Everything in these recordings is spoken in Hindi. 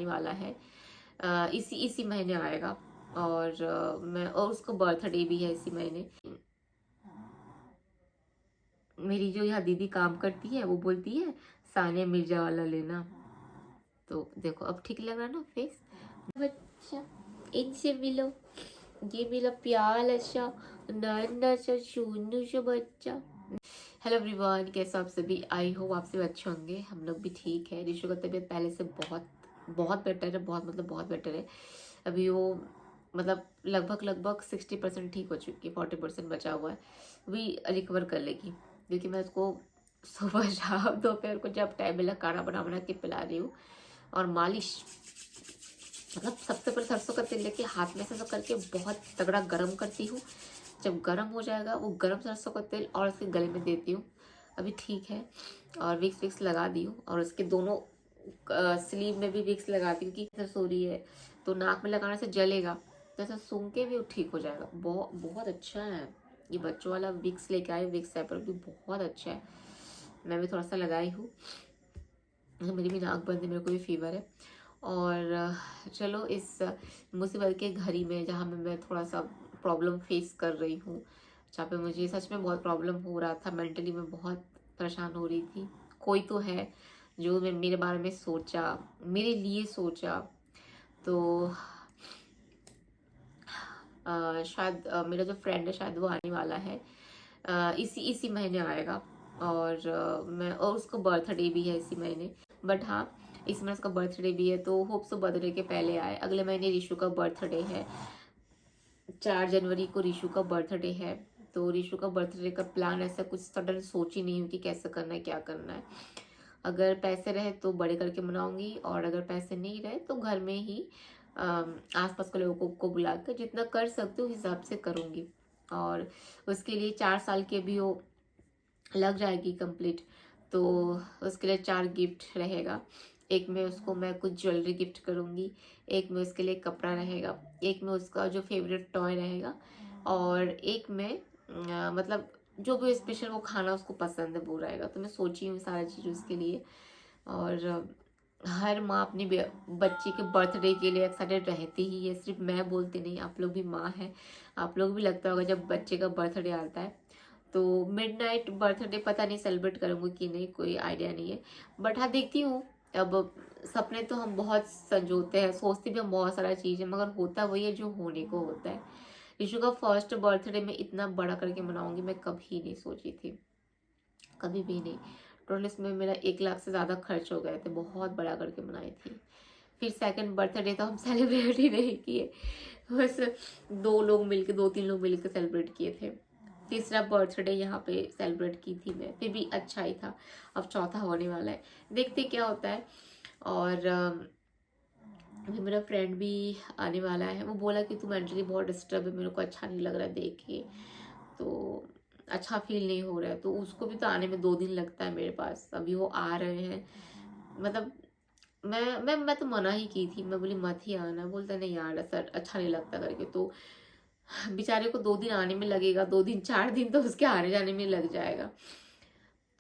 वाला है। इसी इसी महीने आएगा और और उसका बर्थडे भी है इसी महीने। मेरी जो यहाँ दीदी काम करती है वो बोलती है सानिया मिर्जा वाला लेना। तो देखो अब ठीक लग रहा ना फेस। बच्चा इनसे मिलो, ये मेरा प्यारा सा नन्हा सा चुन्नू सा बच्चा। हेलो एवरीवन, कैसे आप सभी? आई होप आप सभी अच्छे होंगे। हम लोग भी ठीक है। ऋषु का तबीयत पहले से बहुत बहुत बेटर है, बहुत बेटर है। अभी वो लगभग 60% ठीक हो चुकी है, 40% बचा हुआ है। अभी रिकवर कर लेगी क्योंकि मैं उसको सुबह शाम दोपहर को जब टाइम मिला खाना बना के पिला रही हूँ। और मालिश सबसे पहले सरसों का तेल लेके हाथ में से करके बहुत तगड़ा गर्म करती हूँ। जब गर्म हो जाएगा वो गर्म सरसों का तेल और उसके गले में देती हूँ। अभी ठीक है। और विक्स लगा दी हूँ और उसके दोनों स्लीव में भी विक्स लगाती हूँ कि सो रही है तो नाक में लगाने से जलेगा, तो ऐसा सूंघ के भी वो ठीक हो जाएगा। बहुत अच्छा है ये बच्चों वाला विक्स लेके आई। विक्स एपर भी बहुत अच्छा है। मैं भी थोड़ा सा लगाई हूँ। मेरी भी नाक बंद है, मेरे को भी फीवर है। और चलो इस मुसीबत के घड़ी में जहाँ मैं थोड़ा सा प्रॉब्लम फेस कर रही हूँ, जहाँ पे मुझे सच में बहुत प्रॉब्लम हो रहा था, मेंटली मैं बहुत परेशान हो रही थी। कोई तो है जो मेरे बारे में सोचा, मेरे लिए सोचा। तो शायद मेरा जो फ्रेंड है शायद वो आने वाला है। इसी महीने आएगा और उसका बर्थडे भी है इसी महीने। बट हाँ, इस महीने उसका बर्थडे भी है तो होप सो बर्थडे के पहले आए। अगले महीने ऋषु का बर्थडे है, 4 जनवरी को ऋषु का बर्थडे है। तो ऋषु का बर्थडे का प्लान ऐसा कुछ सडन सोची नहीं हूँ कि कैसे करना है, क्या करना है। अगर पैसे रहे तो बड़े करके मनाऊंगी और अगर पैसे नहीं रहे तो घर में ही आसपास के लोगों को बुला कर जितना कर सकती हूँ हिसाब से करूँगी। और उसके लिए 4 साल के भी वो लग जाएगी कंप्लीट। तो उसके लिए 4 गिफ्ट रहेगा। एक में उसको मैं कुछ ज्वेलरी गिफ्ट करूँगी, एक में उसके लिए कपड़ा रहेगा, एक में उसका जो फेवरेट टॉय रहेगा, और एक में जो भी स्पेशल वो खाना उसको पसंद है वो रहेगा। तो मैं सोची हूँ सारी चीज़ उसके लिए। और हर माँ अपनी बच्ची के बर्थडे के लिए एक्साइटेड रहती ही है, सिर्फ मैं बोलती नहीं, आप लोग भी माँ हैं, आप लोग भी लगता होगा जब बच्चे का बर्थडे आता है। तो मिडनाइट बर्थडे पता नहीं सेलिब्रेट करूँगी कि नहीं, कोई आइडिया नहीं है। बट हाँ, देखती हूँ। अब सपने तो हम बहुत संजोते हैं, सोचते भी हम बहुत सारा चीज़ है, मगर होता वही है जो होने को होता है। ऋषु का फर्स्ट बर्थडे में इतना बड़ा करके मनाऊंगी मैं कभी नहीं सोची थी, कभी भी नहीं। टोटल इसमें मेरा 1 लाख से ज़्यादा खर्च हो गए थे, बहुत बड़ा करके मनाई थी। फिर सेकंड बर्थडे तो हम सेलिब्रेट ही नहीं किए, बस 2-3 लोग मिलकर सेलिब्रेट किए थे। तीसरा बर्थडे यहाँ पे सेलिब्रेट की थी मैं, फिर भी अच्छा ही था। अब चौथा होने वाला है, देखते क्या होता है। और अभी मेरा फ्रेंड भी आने वाला है। वो बोला कि तू मेंटली बहुत डिस्टर्ब है, मेरे को अच्छा नहीं लग रहा है देख के, तो अच्छा फील नहीं हो रहा है। तो उसको भी तो आने में 2 दिन लगता है मेरे पास। अभी वो आ रहे हैं, मतलब मैं तो मना ही की थी, मैं बोली मत ही आना। बोलता नहीं यार सर अच्छा नहीं लगता करके। तो बेचारे को 2 दिन आने में लगेगा, 2 दिन 4 दिन तो उसके आने जाने में लग जाएगा।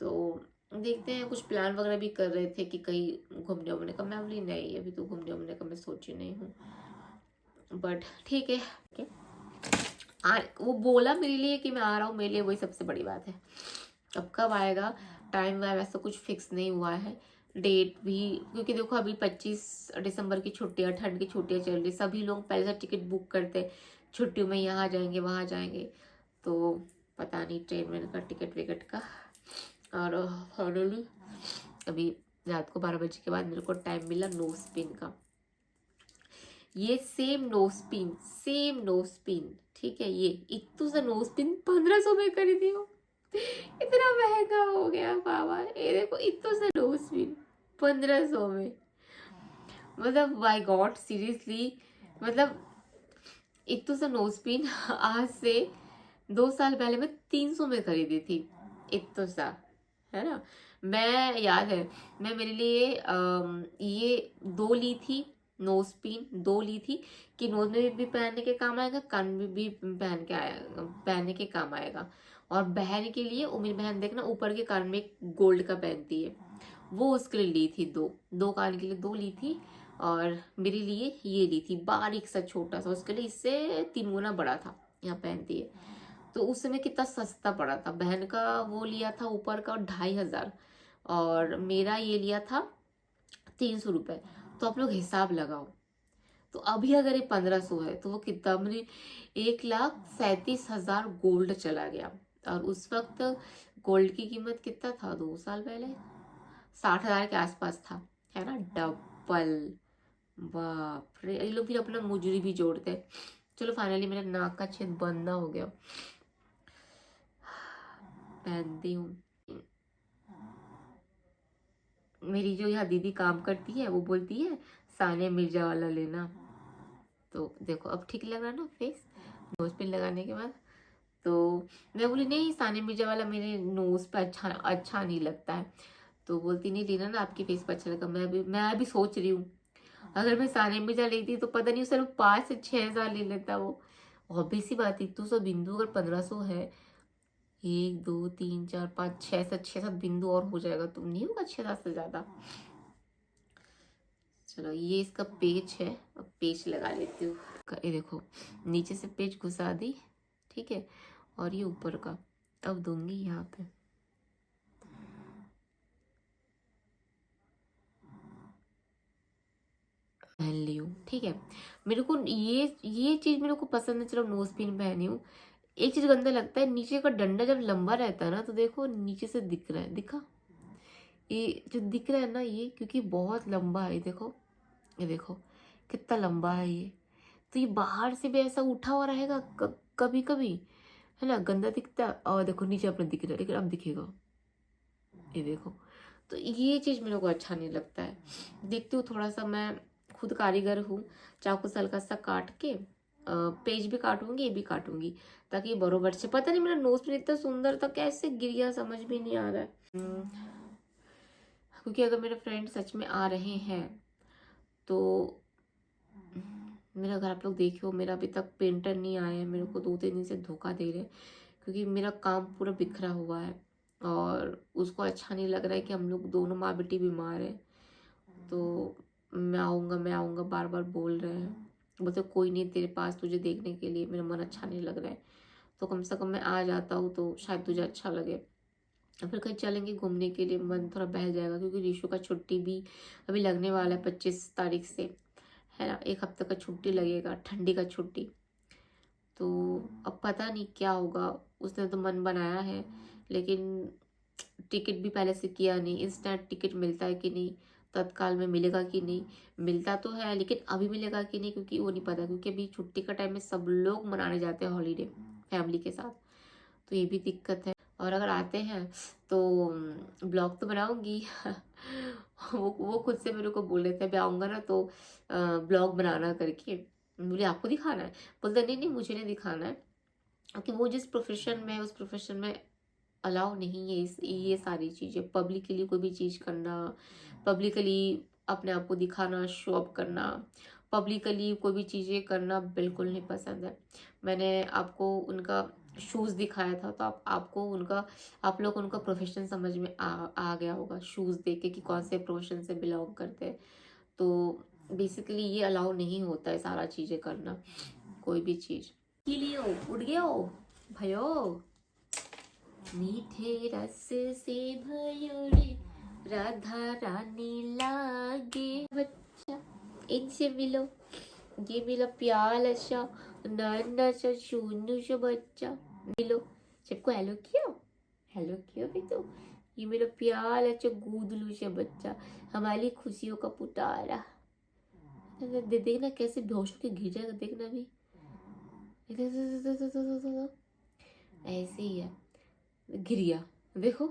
तो देखते हैं, कुछ प्लान वगैरह भी कर रहे थे कि कहीं घूमने वूमने का। मैं बोली नहीं, अभी तो घूमने वूमने का मैं सोची नहीं हूँ। बट ठीक है, वो बोला मेरे लिए कि मैं आ रहा हूँ, मेरे लिए वही सबसे बड़ी बात है। अब कब आएगा, टाइम वाइम ऐसा कुछ फिक्स नहीं हुआ है, डेट भी। क्योंकि देखो अभी 25 दिसंबर की छुट्टियां, ठंड की छुट्टियां चल रही, सभी लोग पहले से टिकट बुक करते छुट्टियों में, यहाँ जाएंगे वहाँ जाएंगे। तो पता नहीं ट्रेन वेन का टिकट विकट का। और फाइनली अभी रात को 12 बजे के बाद मेरे को टाइम मिला नो स्पिन का। ये सेम नो स्पिन ठीक है। ये इतू सा नो स्पिन 1500 में खरीदी हो, इतना महंगा हो गया बाबा। ये देखो इतू सा नो स्पिन 1500 में, मतलब बाय गॉड सीरियसली, मतलब इतू सा नो स्पिन आज से 2 साल पहले मैं 300 में खरीदी थी। इतू सा है ना। मैं याद है, मैं मेरे लिए ये 2 ली थी, नोज पिन 2 ली थी कि नोज में भी पहनने के काम आएगा, कान में भी पहनने के काम आएगा। और बहन के लिए, मेरी बहन देखना ऊपर के कान में गोल्ड का पहनती है, वो उसके लिए ली थी 2 कान के लिए 2 ली थी। और मेरे लिए ये ली थी बारीक सा छोटा सा, उसके लिए इससे 3 गुना बड़ा था, यहाँ पहनती है। तो उस समय कितना सस्ता पड़ा था। बहन का वो लिया था ऊपर का 2,500 और मेरा ये लिया था 300 रुपये। तो आप लोग हिसाब लगाओ, तो अभी अगर ये 1500 है तो वो कितना, मेरे 1,37,000 गोल्ड चला गया। और उस वक्त गोल्ड की कीमत कितना था, 2 साल पहले 60,000 के आसपास था, है ना, डबल। बाप रे, ये लोग फिर अपना मुजरी भी जोड़ते हैं। चलो फाइनली मेरा नाक का छेद बंद हो गया, पहनती हूँ। मेरी जो यहाँ दीदी काम करती है वो बोलती है सानिया मिर्जा वाला लेना। तो देखो अब ठीक लग रहा है ना फेस, नोज पिन लगाने के बाद। तो मैं बोली नहीं, सानिया मिर्जा वाला मेरे नोज पे अच्छा नहीं लगता है। तो बोलती नहीं लेना ना, आपकी फेस पर अच्छा लगा। मैं भी सोच रही हूँ, अगर मैं सानिया मिर्जा लेती तो पता नहीं सिर्फ 5 से 6 हज़ार ले लेता वो। ऑब्वियस सी बात है, तो सब बिंदु अगर 1500 है, 1 2 3 4 5 6 7 बिंदु और हो जाएगा, तो नहीं होगा 6 7 से ज्यादा। चलो ये इसका पेच है, अब पेच लगा लेती हूँ। ये देखो नीचे से पेच घुसा दी, ठीक है, और ये ऊपर का अब दूंगी यहाँ पे। पहन ली हूँ, ठीक है। मेरे को ये चीज मेरे को पसंद है, चलो नोज पिन पहनी हूँ। एक चीज गंदा लगता है, नीचे का डंडा जब लंबा रहता है ना, तो देखो नीचे से दिख रहा है, दिखा, ये जो दिख रहा है ना, ये क्योंकि बहुत लंबा है, ये देखो कितना लंबा है ये। तो ये बाहर से भी ऐसा उठा हुआ रहेगा कभी कभी, है ना, गंदा दिखता है। और देखो नीचे अपने दिख रहा है, लेकिन अब दिखेगा, ये देखो। तो ये चीज मेरे को अच्छा नहीं लगता है। देखती हूँ थोड़ा सा, मैं खुद कारीगर हूँ, चाकू से हल्का सा काट के पेज भी काटूंगी, ये भी काटूंगी, ताकि ये बरोबर से। पता नहीं मेरा नोज पिन इतना सुंदर था, कैसे गिर गया समझ भी नहीं आ रहा है। क्योंकि अगर मेरे फ्रेंड सच में आ रहे हैं तो मेरा घर आप लोग देखियो, मेरा अभी तक पेंटर नहीं आया है, मेरे को 2 3 दिन से धोखा दे रहे हैं, क्योंकि मेरा काम पूरा बिखरा हुआ है। और उसको अच्छा नहीं लग रहा है कि हम लोग दोनों माँ बेटी बीमार है। तो मैं आऊँगा बार बार बोल रहे हैं, बोलते कोई नहीं तेरे पास तुझे देखने के लिए, मेरा मन अच्छा नहीं लग रहा है। तो कम से कम मैं आ जाता हूँ तो शायद तुझे अच्छा लगे। फिर कहीं चलेंगे घूमने के लिए, मन थोड़ा बहल जाएगा, क्योंकि रीशु का छुट्टी भी अभी लगने वाला है 25 तारीख से, है ना, 1 हफ्ते का छुट्टी लगेगा, ठंडी का छुट्टी। तो अब पता नहीं क्या होगा। उसने तो मन बनाया है, लेकिन टिकट भी पहले से किया नहीं, इंस्टेंट टिकट मिलता है कि नहीं, तत्काल में मिलेगा कि नहीं, मिलता तो है लेकिन अभी मिलेगा कि नहीं, क्योंकि वो नहीं पता, क्योंकि अभी छुट्टी का टाइम में सब लोग मनाने जाते हैं हॉलीडे फैमिली के साथ। तो ये भी दिक्कत है। और अगर आते हैं तो ब्लॉग तो बनाऊंगी वो खुद से मेरे को बोल रहे थे, अभी आऊँगा ना तो ब्लॉग बनाना करके। बोले आपको दिखाना है, बोलते नहीं नहीं मुझे नहीं दिखाना है, क्योंकि वो जिस प्रोफेशन में है उस प्रोफेशन में अलाउ नहीं है ये सारी चीज़ें, पब्लिकली कोई भी चीज़ करना, पब्लिकली अपने आप को दिखाना, शो अप करना, पब्लिकली कोई भी चीज़ें करना बिल्कुल नहीं पसंद है। मैंने आपको उनका शूज़ दिखाया था, तो आपको उनका, आप लोग उनका प्रोफेशन समझ में आ गया होगा शूज़ देख के कि कौन से प्रोफेशन से बिलोंग करते हैं। तो बेसिकली ये अलाउ नहीं होता है सारा चीज़ें करना, कोई भी चीज़। लियो उड़ गया हो भयो, मीठे रस से भयोरे राधा रानी लागे बच्चा, इनसे मिलो, ये मेरा प्याला सा नन्हा सा चुन्नू सा बच्चा, मिलो, सबको हेलो किया भी तो, ये मेरा प्याला सा गूदलू सा बच्चा, हमारी खुशियों का पुतारा। देखना कैसे बेहोश होके गिर जाएगा, देखना भी ऐसे ही है, गिर गया, देखो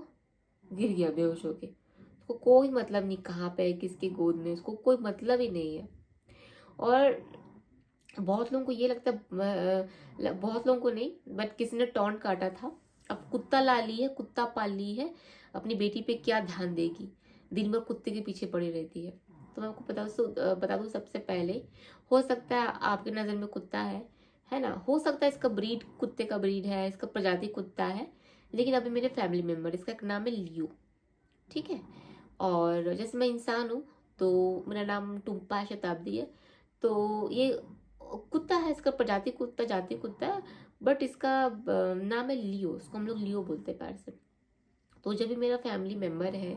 गिर गया बेहोश होके। उसको कोई मतलब नहीं कहाँ पे है, किसके गोद में, उसको कोई मतलब ही नहीं है। और बहुत लोगों को ये लगता है, बहुत लोगों को नहीं, बट किसी ने टॉन्ट काटा था, अब कुत्ता ला ली है, कुत्ता पाल ली है, अपनी बेटी पे क्या ध्यान देगी, दिन भर कुत्ते के पीछे पड़ी रहती है। तो मैं आपको बता दूं सबसे पहले, हो सकता है आपकी नज़र में कुत्ता है ना, हो सकता है इसका ब्रीड कुत्ते का ब्रीड है, इसका प्रजाति कुत्ता है, लेकिन अभी मेरे फैमिली मेम्बर, इसका एक नाम है लियो, ठीक है। और जैसे मैं इंसान हूँ तो मेरा नाम टुम्पा शताब्दी है। तो ये कुत्ता है, इसका प्रजाति कुत्ता, जाति कुत्ता है, बट इसका नाम है लियो, इसको हम लोग लियो बोलते हैं प्यार से। तो जब भी मेरा फैमिली मेम्बर है,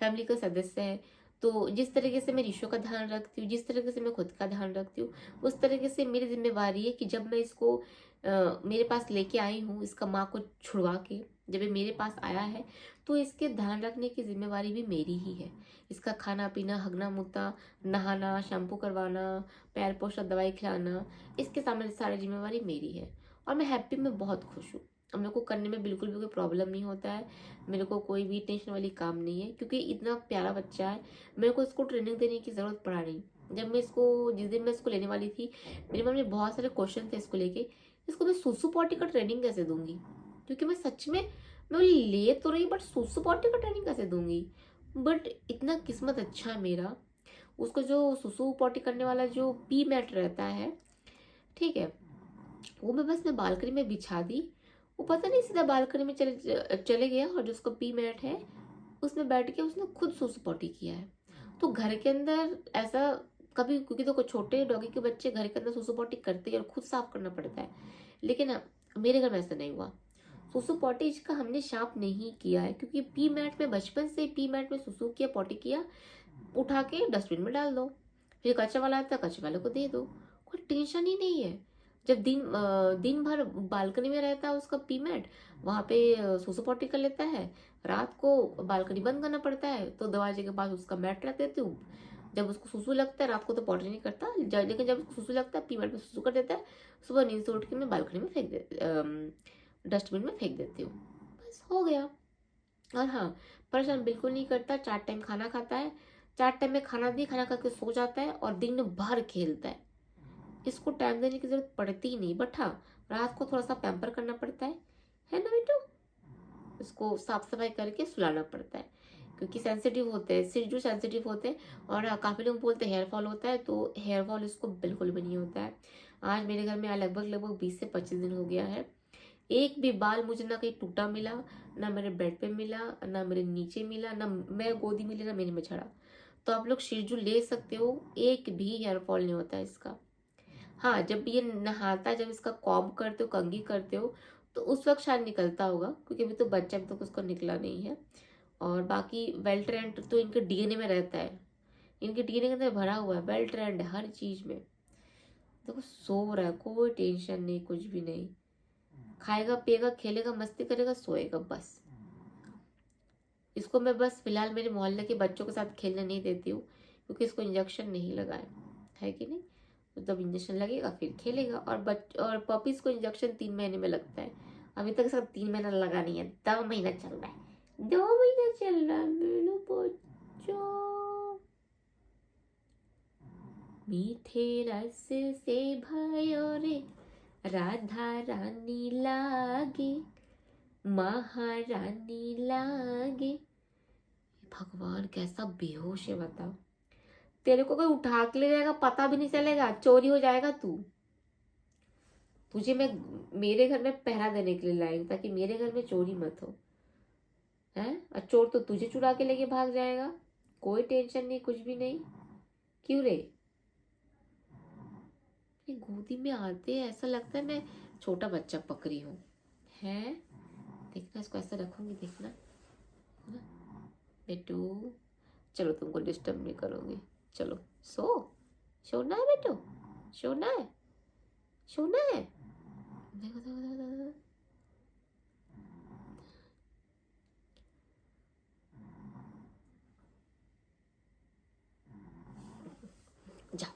फैमिली का सदस्य है, तो जिस तरीके से मैं ऋषियों का ध्यान रखती हूँ, जिस तरीके से मैं खुद का ध्यान रखती हूँ, उस तरीके से मेरी जिम्मेवारी है कि जब मैं इसको मेरे पास लेके आई हूँ, इसका माँ को छुड़वा के जब ये मेरे पास आया है, तो इसके ध्यान रखने की जिम्मेवारी भी मेरी ही है। इसका खाना पीना, हगना मुता, नहाना, शैम्पू करवाना, पैर पोछना, दवाई खिलाना, इसके सामने सारी जिम्मेवारी मेरी है। और मैं हैप्पी, मैं बहुत खुश हूँ। हम लोग को करने में बिल्कुल भी कोई प्रॉब्लम नहीं होता है, मेरे को कोई भी टेंशन वाली काम नहीं है, क्योंकि इतना प्यारा बच्चा है। मेरे को इसको ट्रेनिंग देने की ज़रूरत पड़ा नहीं। जब मैं इसको, जिस दिन मैं इसको लेने वाली थी, मेरे मन में बहुत सारे क्वेश्चन थे इसको लेके, इसको मैं सुसु पॉटी का ट्रेनिंग कैसे दूंगी, क्योंकि मैं सच में, मैं ले तो रही, बट सुसु पॉटी का ट्रेनिंग कैसे दूंगी। बट इतना किस्मत अच्छा है मेरा, उसको जो सुसु पॉटी करने वाला जो पी मैट रहता है, ठीक है, वो मैं बालकनी में बिछा दी। वो पता नहीं सीधा बालकनी में चले गया, और जो उसका पी मैट है उसमें बैठ के उसने खुद सुसु पॉटी किया है। तो घर के अंदर ऐसा कभी, क्योंकि तो कुछ छोटे डॉगी के बच्चे घर के अंदर सुसु पॉटी करते हैं और खुद साफ करना पड़ता है, लेकिन मेरे घर में ऐसा नहीं हुआ। सुसु पॉटी का हमने साफ नहीं किया है, क्योंकि पी मैट में बचपन से पी मैट में सुसु किया, पॉटी किया, उठा के डस्टबिन में डाल दो, फिर कचरा वाला आता है कचरे वाले को दे दो, कोई टेंशन ही नहीं है। जब दिन भर बालकनी में रहता है उसका पी मैट, वहाँ पे सुसु पॉटी कर लेता है, रात को बालकनी बंद करना पड़ता है, तो दरवाजे के पास उसका मैट रख देती हूँ। जब उसको सुसु लगता है, रात को तो पॉटी नहीं करता, लेकिन जब उसको सुसु लगता है पी मैट पे सुसु कर देता है, सुबह नींद से उठ के मैं बालकनी में फेंक दे, डस्टबिन में फेंक देती हूँ, बस हो गया। और हाँ, परेशान बिल्कुल नहीं करता, 4 टाइम खाना खाता है, 4 टाइम में खाना दी, खाना खा के सो जाता है और दिन भर खेलता है। इसको टाइम देने की जरूरत पड़ती ही नहीं, बट हाँ, रात को थोड़ा सा पैम्पर करना पड़ता है ना बेटू, इसको साफ सफाई करके सुलाना पड़ता है, क्योंकि सेंसिटिव होते हैं, सिर जो सेंसिटिव होते हैं। और हाँ, काफी लोग बोलते हैं हेयर फॉल होता है, तो हेयर फॉल इसको बिल्कुल भी नहीं होता है। आज मेरे घर में लगभग 20 से 25 दिन हो गया है, एक भी बाल मुझे ना कहीं टूटा मिला, ना मेरे बेड पे मिला, ना मेरे नीचे मिला, ना मैं गोदी मिली, ना मेरे में झड़ा। तो आप लोग शिरजू ले सकते हो, एक भी हेयर फॉल नहीं होता है इसका। हाँ, जब ये नहाता है, जब इसका कॉम्ब करते हो, कंघी करते हो, तो उस वक्त शायद निकलता होगा, क्योंकि अभी तो बच्चा, अभी तक उसको निकला नहीं है। और बाकी वेल ट्रेंड तो इनके डीएनए में रहता है, इनके डीएनए के अंदर भरा हुआ है, वेल ट्रेंड हर चीज में। देखो सो रहा है, कोई टेंशन नहीं, कुछ भी नहीं, खाएगा पिएगा, खेलेगा, मस्ती करेगा, सोएगा, बस। इसको मैं बस फिलहाल मेरे मोहल्ले के बच्चों के साथ खेलने नहीं देती हूँ, क्योंकि इसको इंजेक्शन नहीं लगा है कि नहीं, तो जब इंजेक्शन लगेगा फिर खेलेगा। और पपीज को इंजेक्शन 3 महीने में लगता है, अभी तक सब 3 महीना लगा नहीं है, 2 महीना चल रहा है, 2 महीना चल रहा है मेरे बच्चों। मीठे रस से भयो रे राधा रानी लागे, महारानी लागे। भगवान कैसा बेहोश है बताओ, तेरे को कोई उठा के ले जाएगा पता भी नहीं चलेगा, चोरी हो जाएगा तू। तुझे मैं मेरे घर में पहरा देने के लिए लाई हूं, ताकि मेरे घर में चोरी मत हो, है। और चोर तो तुझे चुरा के लेके भाग जाएगा, कोई टेंशन नहीं, कुछ भी नहीं। क्यों रे, गोदी में आते हैं ऐसा लगता है मैं छोटा बच्चा पकड़ी हूँ, है। देखना, इसको ऐसा रखूंगी, देखना बेटू, चलो तुमको डिस्टर्ब नहीं करूंगी, चलो सो, सोना है बेटू, सोना है, सोना है, देखो देखो देखो देखो, जा